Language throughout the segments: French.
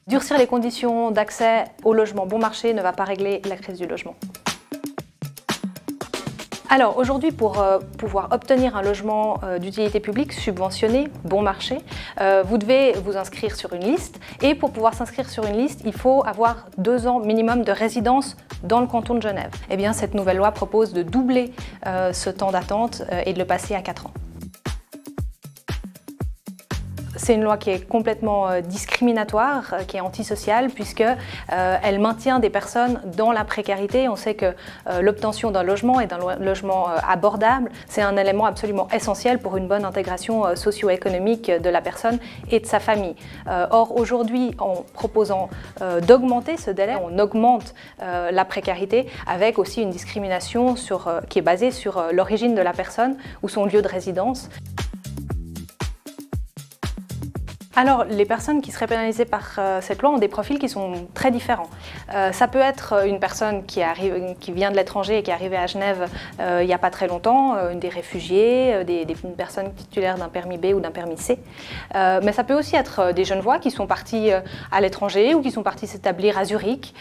Durcir les conditions d'accès au logement bon marché ne va pas régler la crise du logement. Alors aujourd'hui, pour pouvoir obtenir un logement d'utilité publique subventionné, bon marché, vous devez vous inscrire sur une liste. Et pour pouvoir s'inscrire sur une liste, il faut avoir 2 ans minimum de résidence dans le canton de Genève. Eh bien, cette nouvelle loi propose de doubler ce temps d'attente et de le passer à 4 ans. C'est une loi qui est complètement discriminatoire, qui est antisociale, puisqu'elle maintient des personnes dans la précarité. On sait que l'obtention d'un logement et d'un logement abordable, c'est un élément absolument essentiel pour une bonne intégration socio-économique de la personne et de sa famille. Or, aujourd'hui, en proposant d'augmenter ce délai, on augmente la précarité avec aussi une discrimination qui est basée sur l'origine de la personne ou son lieu de résidence. Alors, les personnes qui seraient pénalisées par cette loi ont des profils qui sont très différents. Ça peut être une personne qui vient de l'étranger et qui est arrivée à Genève il n'y a pas très longtemps, des réfugiés, des personnes titulaires d'un permis B ou d'un permis C. Mais ça peut aussi être des Genevois qui sont partis à l'étranger ou qui sont partis s'établir à Zurich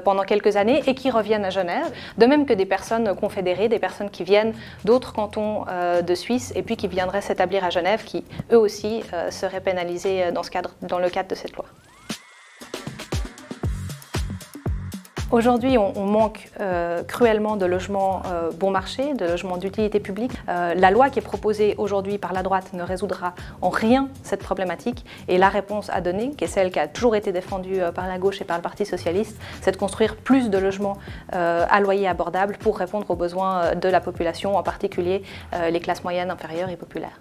pendant quelques années et qui reviennent à Genève. De même que des personnes confédérées, des personnes qui viennent d'autres cantons de Suisse et puis qui viendraient s'établir à Genève, qui eux aussi seraient pénalisés dans le cadre de cette loi. Aujourd'hui, on manque cruellement de logements bon marché, de logements d'utilité publique. La loi qui est proposée aujourd'hui par la droite ne résoudra en rien cette problématique. Et la réponse à donner, qui est celle qui a toujours été défendue par la gauche et par le Parti socialiste, c'est de construire plus de logements à loyer abordable pour répondre aux besoins de la population, en particulier les classes moyennes, inférieures et populaires.